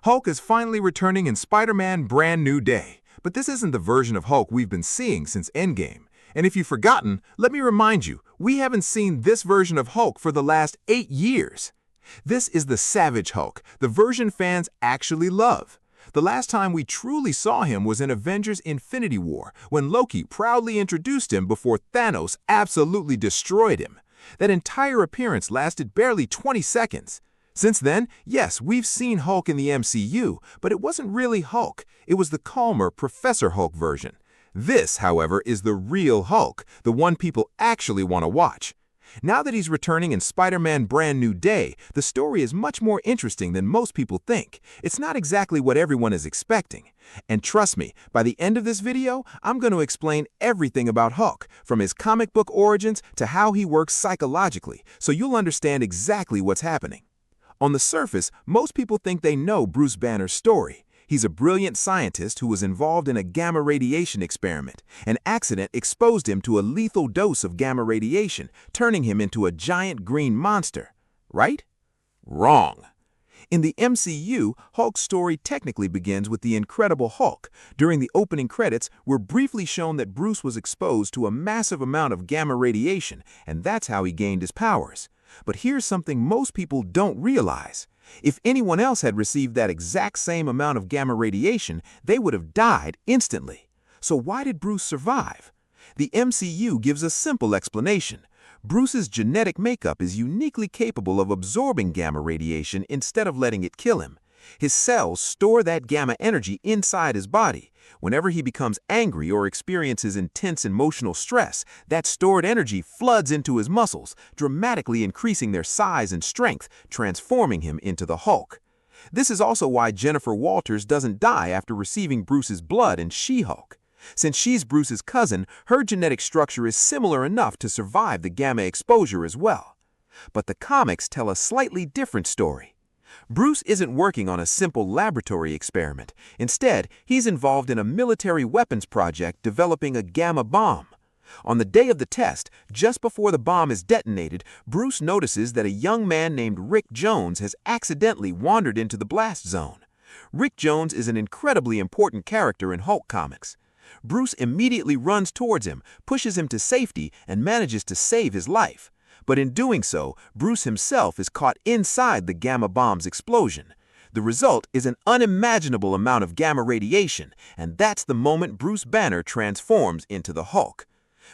Hulk is finally returning in Spider-Man Brand New Day, but this isn't the version of Hulk we've been seeing since Endgame. And if you've forgotten, let me remind you, we haven't seen this version of Hulk for the last 8 years. This is the Savage Hulk, the version fans actually love. The last time we truly saw him was in Avengers Infinity War, when Loki proudly introduced him before Thanos absolutely destroyed him. That entire appearance lasted barely 20 seconds. Since then, yes, we've seen Hulk in the MCU, but it wasn't really Hulk. It was the calmer Professor Hulk version. This, however, is the real Hulk, the one people actually want to watch. Now that he's returning in Spider-Man Brand New Day, the story is much more interesting than most people think. It's not exactly what everyone is expecting. And trust me, by the end of this video, I'm going to explain everything about Hulk, from his comic book origins to how he works psychologically, so you'll understand exactly what's happening. On the surface, most people think they know Bruce Banner's story. He's a brilliant scientist who was involved in a gamma radiation experiment. An accident exposed him to a lethal dose of gamma radiation, turning him into a giant green monster. Right? Wrong. In the MCU, Hulk's story technically begins with the Incredible Hulk. During the opening credits, we're briefly shown that Bruce was exposed to a massive amount of gamma radiation, and that's how he gained his powers. But here's something most people don't realize. If anyone else had received that exact same amount of gamma radiation, they would have died instantly. So why did Bruce survive? The MCU gives a simple explanation. Bruce's genetic makeup is uniquely capable of absorbing gamma radiation instead of letting it kill him. His cells store that gamma energy inside his body. Whenever he becomes angry or experiences intense emotional stress, that stored energy floods into his muscles, dramatically increasing their size and strength, transforming him into the Hulk. This is also why Jennifer Walters doesn't die after receiving Bruce's blood in She-Hulk. Since she's Bruce's cousin, her genetic structure is similar enough to survive the gamma exposure as well. But the comics tell a slightly different story. Bruce isn't working on a simple laboratory experiment. Instead, he's involved in a military weapons project developing a gamma bomb. On the day of the test, just before the bomb is detonated, Bruce notices that a young man named Rick Jones has accidentally wandered into the blast zone. Rick Jones is an incredibly important character in Hulk comics. Bruce immediately runs towards him, pushes him to safety, and manages to save his life. But in doing so, Bruce himself is caught inside the gamma bomb's explosion. The result is an unimaginable amount of gamma radiation, and that's the moment Bruce Banner transforms into the Hulk.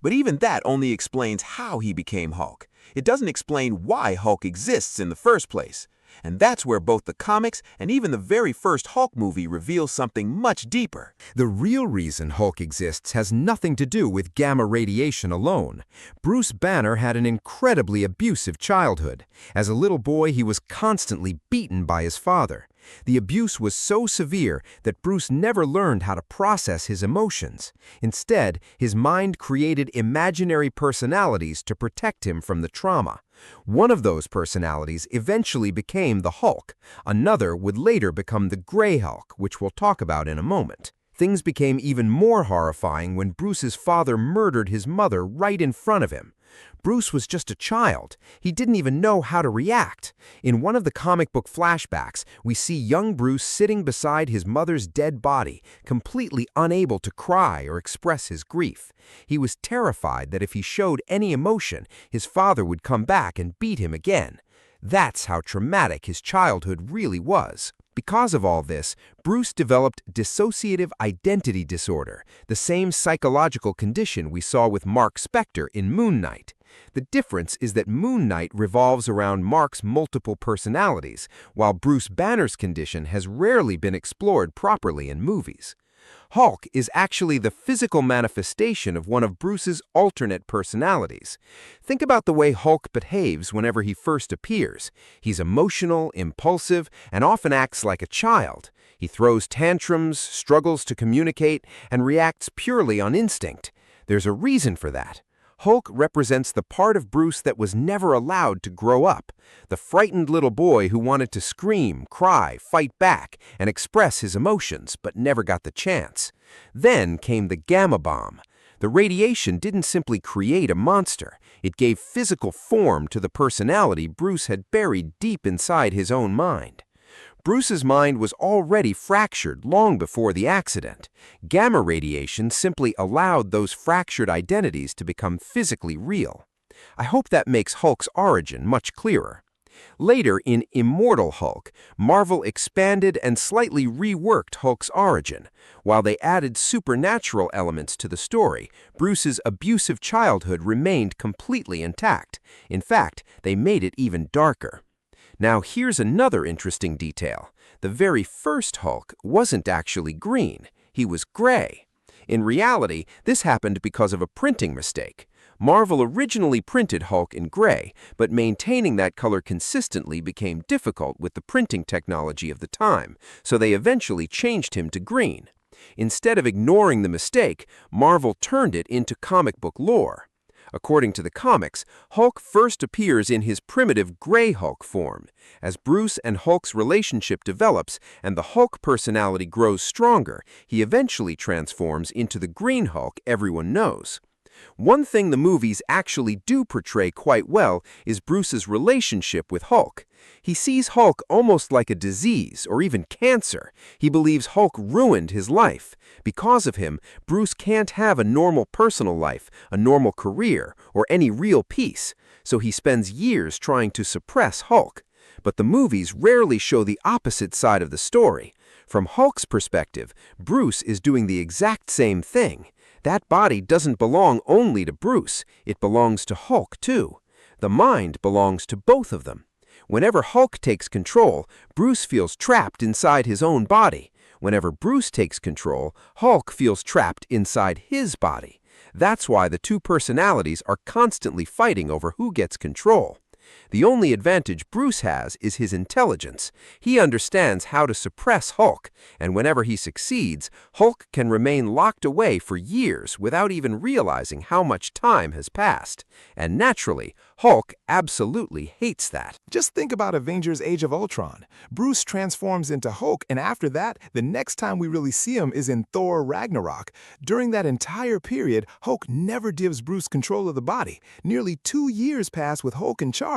But even that only explains how he became Hulk. It doesn't explain why Hulk exists in the first place. And that's where both the comics and even the very first Hulk movie reveal something much deeper. The real reason Hulk exists has nothing to do with gamma radiation alone. Bruce Banner had an incredibly abusive childhood. As a little boy, he was constantly beaten by his father. The abuse was so severe that Bruce never learned how to process his emotions. Instead, his mind created imaginary personalities to protect him from the trauma. One of those personalities eventually became the Hulk. Another would later become the Gray Hulk, which we'll talk about in a moment. Things became even more horrifying when Bruce's father murdered his mother right in front of him. Bruce was just a child. He didn't even know how to react. In one of the comic book flashbacks, we see young Bruce sitting beside his mother's dead body, completely unable to cry or express his grief. He was terrified that if he showed any emotion, his father would come back and beat him again. That's how traumatic his childhood really was. Because of all this, Bruce developed dissociative identity disorder, the same psychological condition we saw with Mark Spector in Moon Knight. The difference is that Moon Knight revolves around Mark's multiple personalities, while Bruce Banner's condition has rarely been explored properly in movies. Hulk is actually the physical manifestation of one of Bruce's alternate personalities. Think about the way Hulk behaves whenever he first appears. He's emotional, impulsive, and often acts like a child. He throws tantrums, struggles to communicate, and reacts purely on instinct. There's a reason for that. Hulk represents the part of Bruce that was never allowed to grow up, the frightened little boy who wanted to scream, cry, fight back, and express his emotions, but never got the chance. Then came the gamma bomb. The radiation didn't simply create a monster. It gave physical form to the personality Bruce had buried deep inside his own mind. Bruce's mind was already fractured long before the accident. Gamma radiation simply allowed those fractured identities to become physically real. I hope that makes Hulk's origin much clearer. Later, in Immortal Hulk, Marvel expanded and slightly reworked Hulk's origin. While they added supernatural elements to the story, Bruce's abusive childhood remained completely intact. In fact, they made it even darker. Now here's another interesting detail. The very first Hulk wasn't actually green. He was gray. In reality, this happened because of a printing mistake. Marvel originally printed Hulk in gray, but maintaining that color consistently became difficult with the printing technology of the time, so they eventually changed him to green. Instead of ignoring the mistake, Marvel turned it into comic book lore. According to the comics, Hulk first appears in his primitive gray Hulk form. As Bruce and Hulk's relationship develops and the Hulk personality grows stronger, he eventually transforms into the green Hulk everyone knows. One thing the movies actually do portray quite well is Bruce's relationship with Hulk. He sees Hulk almost like a disease or even cancer. He believes Hulk ruined his life. Because of him, Bruce can't have a normal personal life, a normal career, or any real peace, so he spends years trying to suppress Hulk. But the movies rarely show the opposite side of the story. From Hulk's perspective, Bruce is doing the exact same thing. That body doesn't belong only to Bruce, it belongs to Hulk too. The mind belongs to both of them. Whenever Hulk takes control, Bruce feels trapped inside his own body. Whenever Bruce takes control, Hulk feels trapped inside his body. That's why the two personalities are constantly fighting over who gets control. The only advantage Bruce has is his intelligence. He understands how to suppress Hulk, and whenever he succeeds, Hulk can remain locked away for years without even realizing how much time has passed. And naturally, Hulk absolutely hates that. Just think about Avengers Age of Ultron. Bruce transforms into Hulk, and after that, the next time we really see him is in Thor Ragnarok. During that entire period, Hulk never gives Bruce control of the body. Nearly 2 years pass with Hulk in charge.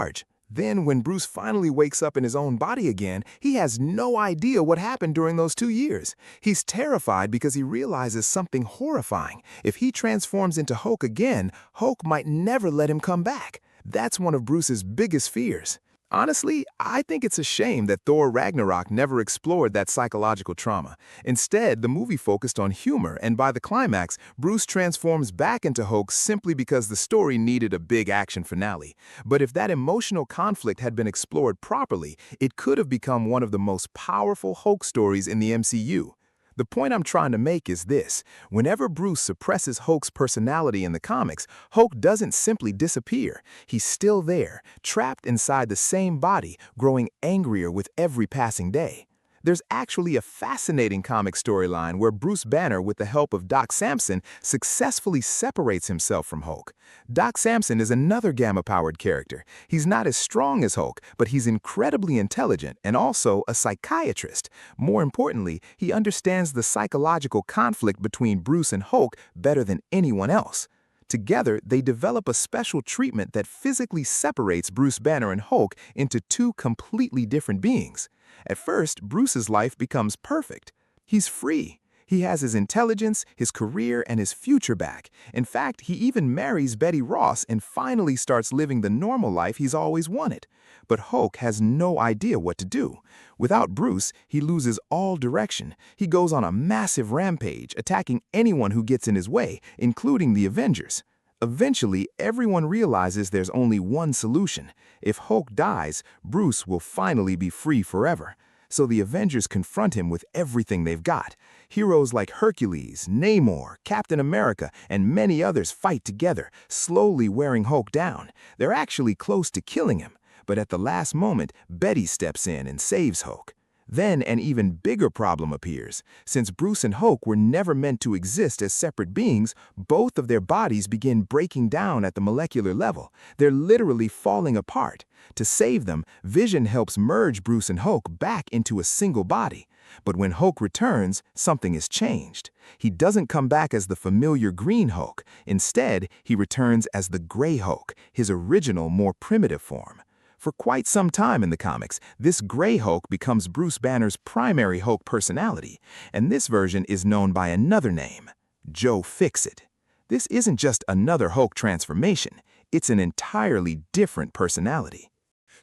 Then, when Bruce finally wakes up in his own body again, he has no idea what happened during those 2 years. He's terrified because he realizes something horrifying. If he transforms into Hulk again, Hulk might never let him come back. That's one of Bruce's biggest fears. Honestly, I think it's a shame that Thor Ragnarok never explored that psychological trauma. Instead, the movie focused on humor, and by the climax, Bruce transforms back into Hulk simply because the story needed a big action finale. But if that emotional conflict had been explored properly, it could have become one of the most powerful Hulk stories in the MCU. The point I'm trying to make is this: whenever Bruce suppresses Hulk's personality in the comics, Hulk doesn't simply disappear. He's still there, trapped inside the same body, growing angrier with every passing day. There's actually a fascinating comic storyline where Bruce Banner, with the help of Doc Samson, successfully separates himself from Hulk. Doc Samson is another gamma-powered character. He's not as strong as Hulk, but he's incredibly intelligent and also a psychiatrist. More importantly, he understands the psychological conflict between Bruce and Hulk better than anyone else. Together, they develop a special treatment that physically separates Bruce Banner and Hulk into two completely different beings. At first, Bruce's life becomes perfect. He's free. He has his intelligence, his career, and his future back. In fact, he even marries Betty Ross and finally starts living the normal life he's always wanted. But Hulk has no idea what to do. Without Bruce, he loses all direction. He goes on a massive rampage, attacking anyone who gets in his way, including the Avengers. Eventually, everyone realizes there's only one solution. If Hulk dies, Bruce will finally be free forever. So the Avengers confront him with everything they've got. Heroes like Hercules, Namor, Captain America, and many others fight together, slowly wearing Hulk down. They're actually close to killing him. But at the last moment, Betty steps in and saves Hulk. Then an even bigger problem appears. Since Bruce and Hulk were never meant to exist as separate beings, both of their bodies begin breaking down at the molecular level. They're literally falling apart. To save them, Vision helps merge Bruce and Hulk back into a single body. But when Hulk returns, something has changed. He doesn't come back as the familiar green Hulk. Instead, he returns as the gray Hulk, his original, more primitive form. For quite some time in the comics, this Gray Hulk becomes Bruce Banner's primary Hulk personality, and this version is known by another name, Joe Fixit. This isn't just another Hulk transformation, it's an entirely different personality.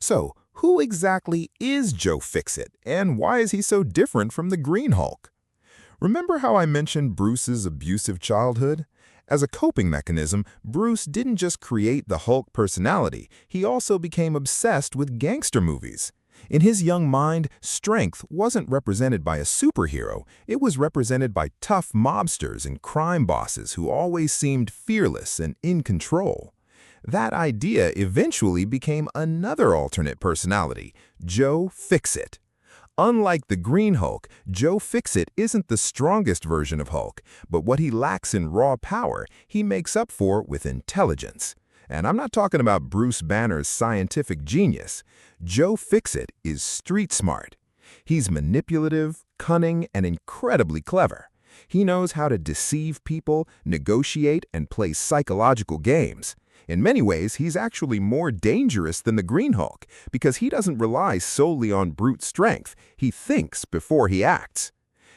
So, who exactly is Joe Fixit, and why is he so different from the Green Hulk? Remember how I mentioned Bruce's abusive childhood? As a coping mechanism, Bruce didn't just create the Hulk personality, he also became obsessed with gangster movies. In his young mind, strength wasn't represented by a superhero, it was represented by tough mobsters and crime bosses who always seemed fearless and in control. That idea eventually became another alternate personality, Joe Fixit. Unlike the Green Hulk, Joe Fixit isn't the strongest version of Hulk, but what he lacks in raw power, he makes up for with intelligence. And I'm not talking about Bruce Banner's scientific genius. Joe Fixit is street smart. He's manipulative, cunning, and incredibly clever. He knows how to deceive people, negotiate, and play psychological games. In many ways, he's actually more dangerous than the Green Hulk because he doesn't rely solely on brute strength. He thinks before he acts.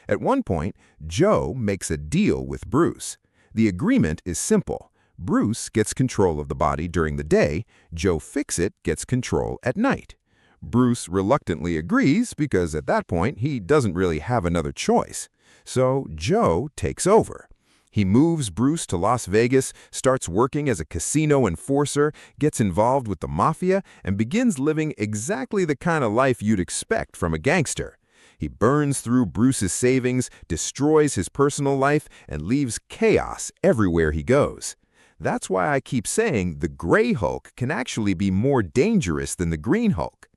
At one point, Joe makes a deal with Bruce. The agreement is simple. Bruce gets control of the body during the day, Joe Fixit gets control at night. Bruce reluctantly agrees because at that point he doesn't really have another choice. So Joe takes over. He moves Bruce to Las Vegas, starts working as a casino enforcer, gets involved with the mafia, and begins living exactly the kind of life you'd expect from a gangster. He burns through Bruce's savings, destroys his personal life, and leaves chaos everywhere he goes. That's why I keep saying the Gray Hulk can actually be more dangerous than the Green Hulk.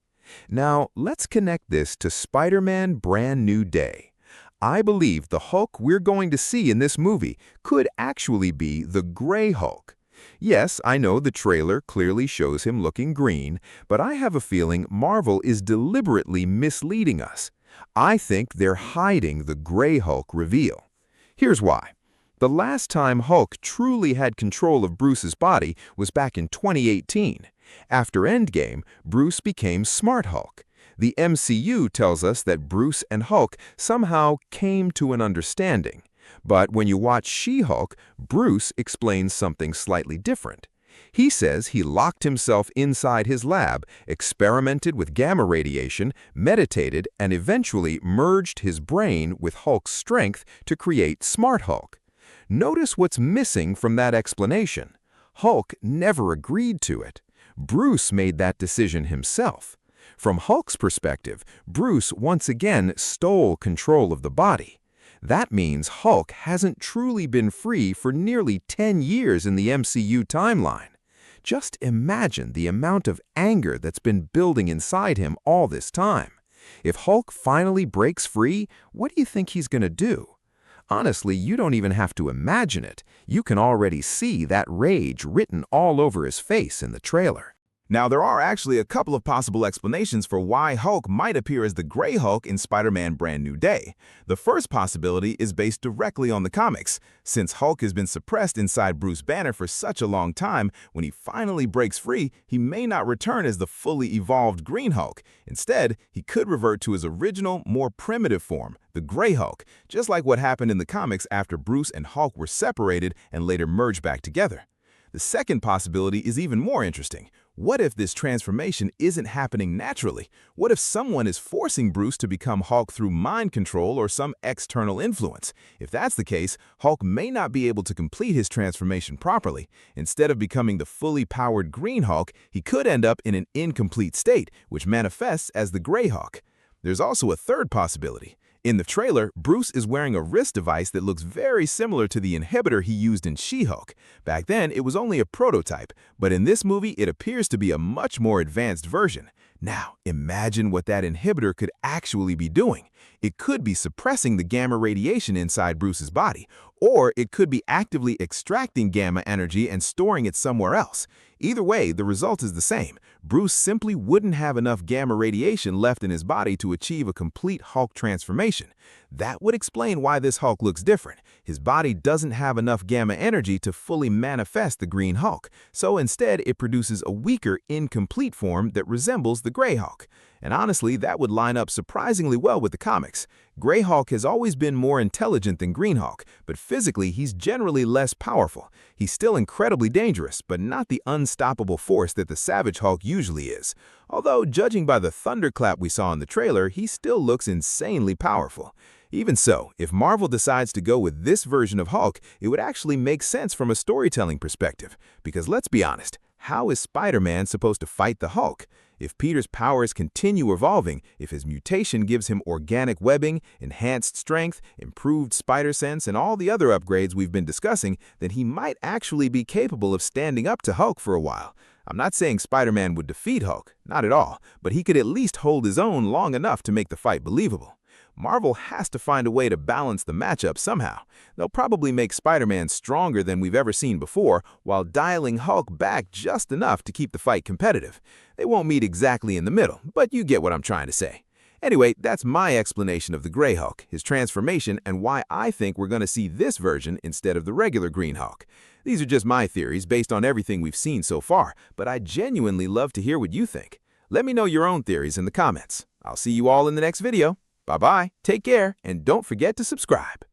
Now, let's connect this to Spider-Man Brand New Day. I believe the Hulk we're going to see in this movie could actually be the Gray Hulk. Yes, I know the trailer clearly shows him looking green, but I have a feeling Marvel is deliberately misleading us. I think they're hiding the Gray Hulk reveal. Here's why. The last time Hulk truly had control of Bruce's body was back in 2018. After Endgame, Bruce became Smart Hulk. The MCU tells us that Bruce and Hulk somehow came to an understanding. But when you watch She-Hulk, Bruce explains something slightly different. He says he locked himself inside his lab, experimented with gamma radiation, meditated, and eventually merged his brain with Hulk's strength to create Smart Hulk. Notice what's missing from that explanation. Hulk never agreed to it. Bruce made that decision himself. From Hulk's perspective, Bruce once again stole control of the body. That means Hulk hasn't truly been free for nearly 10 years in the MCU timeline. Just imagine the amount of anger that's been building inside him all this time. If Hulk finally breaks free, what do you think he's going to do? Honestly, you don't even have to imagine it. You can already see that rage written all over his face in the trailer. Now, there are actually a couple of possible explanations for why Hulk might appear as the Gray Hulk in Spider-Man Brand New Day. The first possibility is based directly on the comics. Since Hulk has been suppressed inside Bruce Banner for such a long time, when he finally breaks free, he may not return as the fully evolved Green Hulk. Instead, he could revert to his original, more primitive form, the Gray Hulk, just like what happened in the comics after Bruce and Hulk were separated and later merged back together. The second possibility is even more interesting. What if this transformation isn't happening naturally? What if someone is forcing Bruce to become Hulk through mind control or some external influence? If that's the case, Hulk may not be able to complete his transformation properly. Instead of becoming the fully powered Green Hulk, he could end up in an incomplete state, which manifests as the Gray Hulk. There's also a third possibility. In the trailer, Bruce is wearing a wrist device that looks very similar to the inhibitor he used in She-Hulk. Back then, it was only a prototype, but in this movie, it appears to be a much more advanced version. Now, imagine what that inhibitor could actually be doing. It could be suppressing the gamma radiation inside Bruce's body, Or it could be actively extracting gamma energy and storing it somewhere else. Either way, the result is the same. Bruce simply wouldn't have enough gamma radiation left in his body to achieve a complete Hulk transformation. That would explain why this Hulk looks different. His body doesn't have enough gamma energy to fully manifest the Green Hulk, so instead it produces a weaker, incomplete form that resembles the Gray Hulk. And honestly, that would line up surprisingly well with the comics. Gray Hulk has always been more intelligent than Green Hulk, but physically he's generally less powerful. He's still incredibly dangerous, but not the unstoppable force that the Savage Hulk usually is. Although, judging by the thunderclap we saw in the trailer, he still looks insanely powerful. Even so, if Marvel decides to go with this version of Hulk, it would actually make sense from a storytelling perspective. Because let's be honest, how is Spider-Man supposed to fight the Hulk? If Peter's powers continue evolving, if his mutation gives him organic webbing, enhanced strength, improved spider sense, and all the other upgrades we've been discussing, then he might actually be capable of standing up to Hulk for a while. I'm not saying Spider-Man would defeat Hulk, not at all, but he could at least hold his own long enough to make the fight believable. Marvel has to find a way to balance the matchup somehow. They'll probably make Spider-Man stronger than we've ever seen before, while dialing Hulk back just enough to keep the fight competitive. They won't meet exactly in the middle, but you get what I'm trying to say. Anyway, that's my explanation of the Gray Hulk, his transformation, and why I think we're going to see this version instead of the regular Green Hulk. These are just my theories based on everything we've seen so far, but I genuinely love to hear what you think. Let me know your own theories in the comments. I'll see you all in the next video. Bye-bye, take care, and don't forget to subscribe.